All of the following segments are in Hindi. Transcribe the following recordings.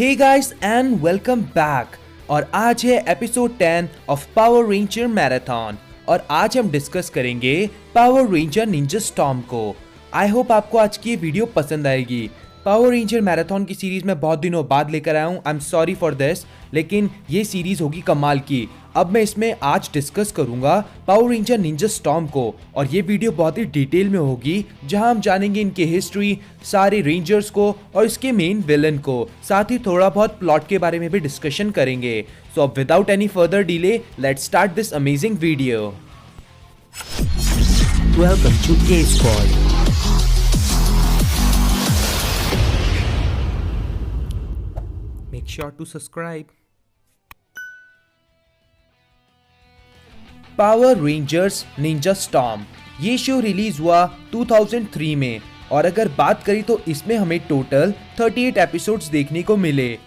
Hey guys and welcome back. और आज है episode 10 of Power Ranger marathon और आज हम डिस्कस करेंगे पावर रेंजर निंजा स्टॉर्म को। आई होप आपको आज की ये वीडियो पसंद आएगी। पावर रेंजर मैराथन की सीरीज में बहुत दिनों बाद लेकर आया हूँ। I am sorry for this, लेकिन ये सीरीज होगी कमाल की। अब मैं इसमें आज डिस्कस करूंगा पावर रेंजर निंजा स्टॉर्म को और ये वीडियो बहुत ही डिटेल में होगी जहां हम जानेंगे इनकी हिस्ट्री, सारे रेंजर्स को और इसके मेन विलन को, साथ ही थोड़ा बहुत प्लॉट के बारे में भी डिस्कशन करेंगे। सो अब without any further delay let's start this amazing video. Welcome to a squad. Make sure to subscribe. Power Rangers Ninja Storm ये शो रिलीज हुआ 2003 में और अगर बात करें तो इसमें हमें टोटल 38 एपिसोड्स देखने को मिले।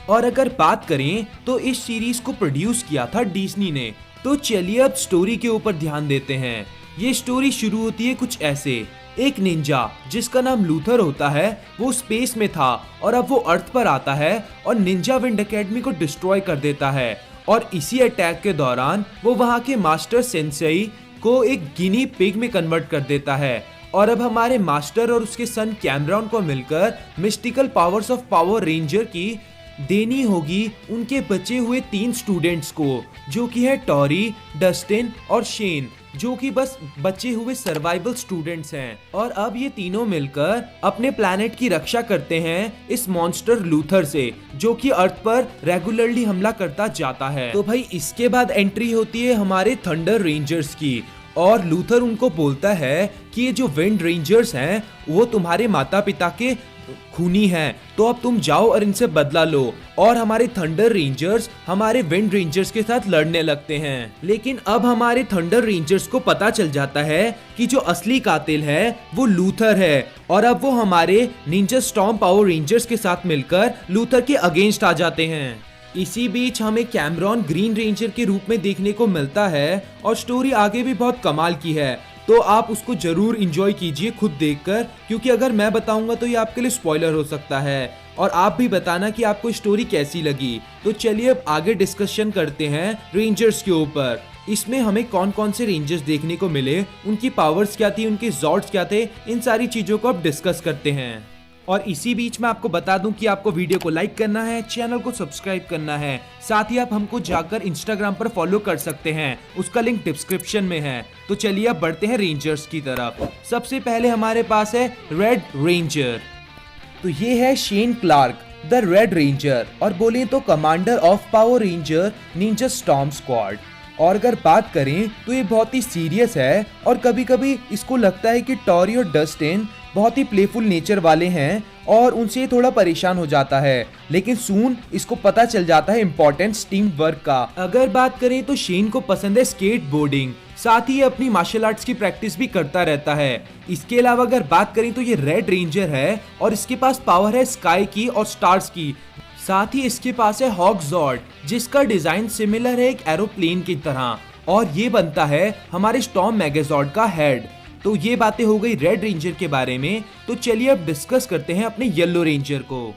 और अगर बात करें तो इस सीरीज को प्रोड्यूस किया था डिज्नी ने। तो चलिए अब स्टोरी के ऊपर ध्यान देते हैं। ये स्टोरी शुरू होती है कुछ ऐसे। एक निंजा जिसका नाम लूथर होता है वो स्पेस में था और अब वो अर्थ पर आता है और निंजा विंड एकेडमी को डिस्ट्रॉय कर देता है। और इसी अटैक के दौरान वो वहां के मास्टर सेंसेई को एक गिनी पिग में कन्वर्ट कर देता है। और अब हमारे मास्टर और उसके सन कैमरॉन को मिलकर mystical powers of Power ranger की देनी होगी उनके बचे हुए 3 स्टूडेंट्स को, जो कि है टॉरी, डस्टिन और शेन, जो कि बस बचे हुए सर्वाइवल स्टूडेंट्स हैं। और अब ये तीनों मिलकर अपने प्लैनेट की रक्षा करते हैं इस मॉन्स्टर लूथर से, जो कि अर्थ पर रेगुलरली हमला करता जाता है। तो भाई इसके बाद एंट्री होती है हमारे थंडर रेंजर्स की और लूथर उनको बोलता है कि ये जो विंड रेंजर्स हैं वो तुम्हारे माता पिता के खूनी हैं, तो अब तुम जाओ और इनसे बदला लो। और हमारे थंडर रेंजर्स हमारे विंड रेंजर्स के साथ लड़ने लगते हैं। लेकिन अब हमारे थंडर रेंजर्स को पता चल जाता है कि जो असली कातिल है वो लूथर है और अब वो हमारे निंजा स्टॉर्म पावर रेंजर्स के साथ मिलकर लूथर के अगेंस्ट आ जाते हैं। इसी बीच हमें कैमरॉन ग्रीन रेंजर के रूप में देखने को मिलता है और स्टोरी आगे भी बहुत कमाल की है, तो आप उसको जरूर एंजॉय कीजिए खुद देखकर, क्योंकि अगर मैं बताऊंगा तो ये आपके लिए स्पॉइलर हो सकता है। और आप भी बताना कि आपको स्टोरी कैसी लगी। तो चलिए अब आगे डिस्कशन करते हैं रेंजर्स के ऊपर। इसमें हमें कौन कौन से रेंजर्स देखने को मिले, उनकी पावर्स क्या थी, उनके जॉर्ड्स क्या थे, इन सारी चीजों को अब डिस्कस करते हैं। और इसी बीच में आपको बता दूं कि आपको वीडियो को लाइक करना है, चैनल को सब्सक्राइब करना है, साथ ही आप हमको जाकर इंस्टाग्राम पर फॉलो कर सकते हैं, उसका लिंक डिस्क्रिप्शन में है। तो चलिए अब बढ़ते हैं रेंजर्स की तरफ। सबसे पहले हमारे पास है रेड रेंजर। तो ये है Shane Clarke the red ranger और बोले तो commander of Power Ranger Ninja Storm squad. और अगर बात करें तो ये बहुत ही सीरियस है और कभी कभी इसको लगता है कि टॉरी और डस्टिन बहुत ही प्लेफुल नेचर वाले हैं और उनसे ये थोड़ा परेशान हो जाता है, लेकिन सून इसको पता चल जाता है इम्पोर्टेंस टीम वर्क का। अगर बात करें तो शेन को पसंद है स्केट बोर्डिंग, साथ ही अपनी मार्शल आर्ट्स की प्रैक्टिस भी करता रहता है। इसके अलावा अगर बात करें तो ये रेड रेंजर है और इसके पास पावर है स्काई की और स्टार्स की। साथ ही इसके पास है हॉक जॉर्ड, जिसका डिजाइन सिमिलर है एक एरोप्लेन की तरह, और ये बनता है हमारे स्टॉर्म मेगाजॉर्ड का हेड। तो ये बातें हो गई रेड रेंजर के बारे में। तो चलिए अब डिस्कस करते हैं अपने येलो रेंजर को।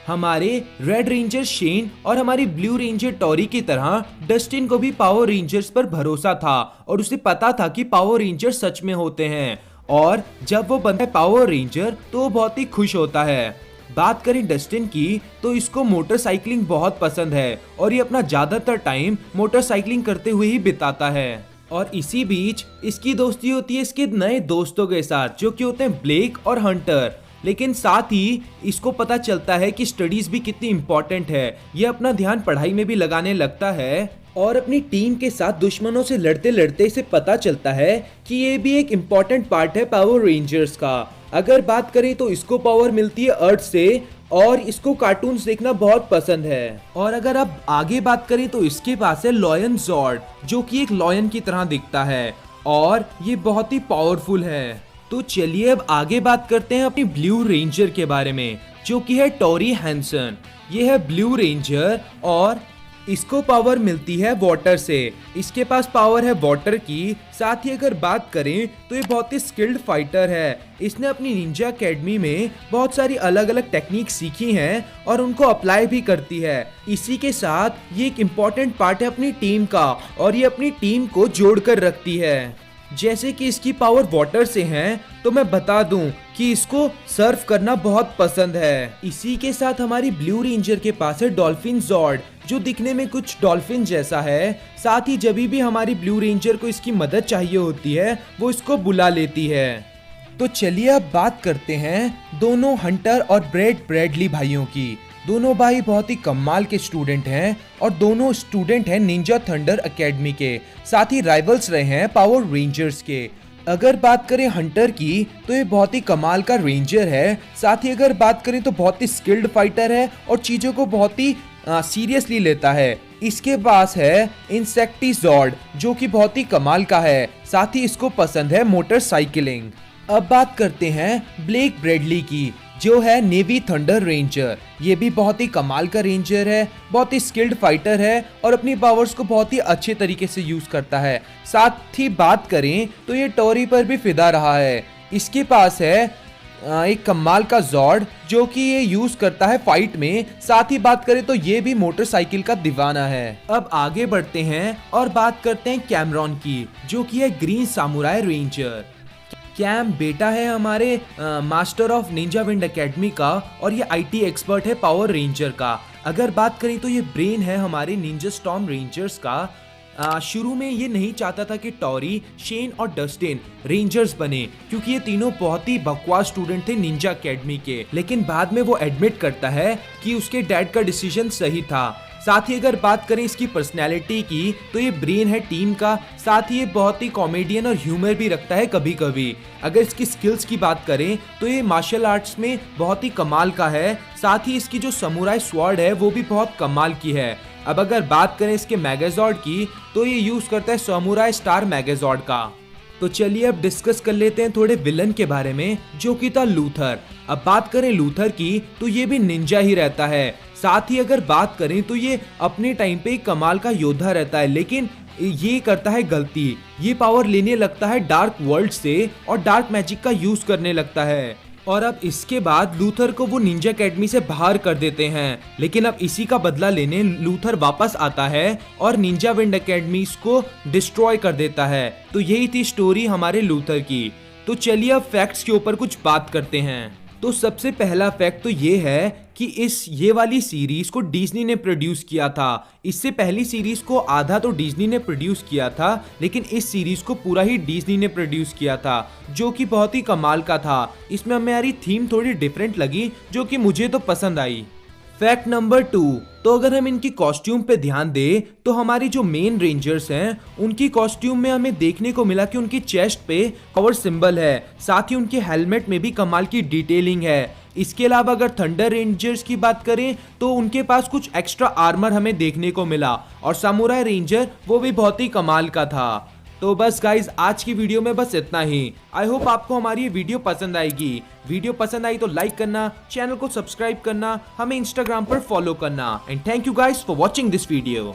हमारे रेड रेंजर शेन और हमारी ब्लू रेंजर टॉरी की तरह डस्टिन को भी पावर रेंजर्स पर भरोसा था और उसे पता था कि पावर रेंजर सच में होते हैं। और जब वो बनता है पावर रेंजर तो वो बहुत ही खुश होता है। बात करें डस्टिन की तो इसको मोटरसाइकिलिंग बहुत पसंद है और ये अपना ज्यादातर टाइम मोटरसाइकिलिंग करते हुए ही बिताता है। और इसी बीच इसकी दोस्ती होती है इसके नए दोस्तों के साथ, जो कि होते हैं ब्लेक और हंटर। लेकिन साथ ही इसको पता चलता है कि स्टडीज भी कितनी इंपॉर्टेंट है। ये अपना ध्यान पढ़ाई में भी लगाने लगता है और अपनी टीम के साथ दुश्मनों से लड़ते लड़ते इसे पता चलता है कि ये भी एक इम्पॉर्टेंट पार्ट है पावर रेंजर्स का। अगर बात करें तो इसको पावर मिलती है अर्थ से और इसको कार्टून्स देखना बहुत पसंद है। और अगर अब आगे बात करें तो इसके पास है लॉयन जॉर्ड, जो कि एक लॉयन की तरह दिखता है और ये बहुत ही पावरफुल है। तो चलिए अब आगे बात करते हैं अपनी ब्लू रेंजर के बारे में, जो कि है टॉरी हैंसन। ये है ब्लू रेंजर और इसको पावर मिलती है वाटर से। इसके पास पावर है वाटर की। साथ ही अगर बात करें तो ये बहुत ही स्किल्ड फाइटर है। इसने अपनी निंजा एकेडमी में बहुत सारी अलग अलग टेक्निक सीखी हैं और उनको अप्लाई भी करती है। इसी के साथ ये एक इम्पॉर्टेंट पार्ट है अपनी टीम का और ये अपनी टीम को जोड़कर रखती है। जैसे कि इसकी पावर वाटर से है तो मैं बता दूं कि इसको सर्फ करना बहुत पसंद है। इसी के साथ हमारी ब्लू रेंजर के पास है डॉल्फिन जॉर्ड, जो दिखने में कुछ डॉल्फिन जैसा है। साथ ही जब भी हमारी ब्लू रेंजर को इसकी मदद चाहिए होती है वो इसको बुला लेती है। तो चलिए अब बात करते हैं दोनों हंटर और ब्रैडली भाइयों की। दोनों भाई बहुत ही कमाल के स्टूडेंट हैं और दोनों स्टूडेंट हैं निंजा थंडर एकेडमी के। साथ ही राइवल्स रहे हैं पावर रेंजर्स के। अगर बात करें हंटर की तो ये बहुत ही कमाल का रेंजर है। साथ ही अगर बात करें तो बहुत ही स्किल्ड फाइटर है और चीज़ों को बहुत ही सीरियसली लेता है। इसके पास है इंसेक्टिजॉर्ड, जो कि बहुत ही कमाल का है। साथ ही इसको पसंद है मोटरसाइकिलिंग। अब बात करते हैं ब्लेक ब्रैडली की, जो है नेवी थंडर रेंजर। ये भी बहुत ही कमाल का रेंजर है, बहुत ही स्किल्ड फाइटर है और अपनी पावर्स को बहुत ही अच्छे तरीके से यूज करता है। साथ ही बात करें तो ये टोरी पर भी फिदा रहा है। इसके पास है एक कमाल का जॉर्ड, जो कि ये यूज करता है फाइट में। साथ ही बात करें तो ये भी मोटरसाइकिल का दीवाना है। अब आगे बढ़ते हैं और बात करते हैं कैमरॉन की, जो कि है ग्रीन सामुराई रेंजर। कैम बेटा है हमारे master of Ninja wind academy का और ये आईटी एक्सपर्ट है पावर रेंजर का। अगर बात करें तो ये ब्रेन है हमारे निंजा स्टॉर्म रेंजर्स का। शुरू में ये नहीं चाहता था कि टॉरी, शेन और डस्टिन रेंजर्स बने, क्योंकि ये तीनों बहुत ही बकवास स्टूडेंट थे निंजा एकेडमी के। लेकिन बाद में वो एडमिट करता है कि उसके डैड का डिसीजन सही था। साथ ही अगर बात करें इसकी पर्सनैलिटी की तो ये ब्रेन है टीम का। साथ ही ये बहुत ही कॉमेडियन और ह्यूमर भी रखता है कभी कभी। अगर इसकी स्किल्स की बात करें तो ये मार्शल आर्ट्स में बहुत ही कमाल का है। साथ ही इसकी जो समुराई स्वॉर्ड है वो भी बहुत कमाल की है। अब अगर बात करें इसके मैगेजॉर्ड की तो ये यूज करता है समुराई स्टार मैगेजॉर्ड का। तो चलिए अब डिस्कस कर लेते हैं थोड़े विलन के बारे में, जो कि था लूथर। अब बात करें लूथर की तो ये भी निंजा ही रहता है। साथ ही अगर बात करें तो ये अपने टाइम पे कमाल का योद्धा रहता है, लेकिन ये करता है गलती। ये पावर लेने लगता है डार्क वर्ल्ड से और डार्क मैजिक का यूज करने लगता है। और अब इसके बाद लूथर को वो निंजा एकेडमी से बाहर कर देते हैं। लेकिन अब इसी का बदला लेने लूथर वापस आता है और निंजा विंड एकेडमी को डिस्ट्रॉय कर देता है। तो यही थी स्टोरी हमारे लूथर की। तो चलिए अब फैक्ट्स के ऊपर कुछ बात करते हैं। तो सबसे पहला फैक्ट तो ये है कि ये वाली सीरीज को डिज्नी ने प्रोड्यूस किया था। इससे पहली सीरीज को आधा तो डिज्नी ने प्रोड्यूस किया था, लेकिन इस सीरीज को पूरा ही डिज्नी ने प्रोड्यूस किया था, जो कि बहुत ही कमाल का था। इसमें हमारी थीम थोड़ी डिफरेंट लगी, जो कि मुझे तो पसंद आई। फैक्ट नंबर 2, तो अगर हम इनकी कॉस्ट्यूम पे ध्यान दें तो हमारी जो मेन रेंजर्स हैं उनकी कॉस्ट्यूम में हमें देखने को मिला कि उनकी चेस्ट पे पावर सिंबल है। साथ ही उनके हेलमेट में भी कमाल की डिटेलिंग है। इसके अलावा अगर थंडर रेंजर्स की बात करें तो उनके पास कुछ एक्स्ट्रा आर्मर हमें देखने को मिला और सामुराई रेंजर वो भी बहुत ही कमाल का था। तो बस गाइज आज की वीडियो में बस इतना ही। आई होप आपको हमारी ये वीडियो पसंद आएगी। वीडियो पसंद आई तो लाइक करना, चैनल को सब्सक्राइब करना, हमें इंस्टाग्राम पर फॉलो करना। And thank you guys for watching this video.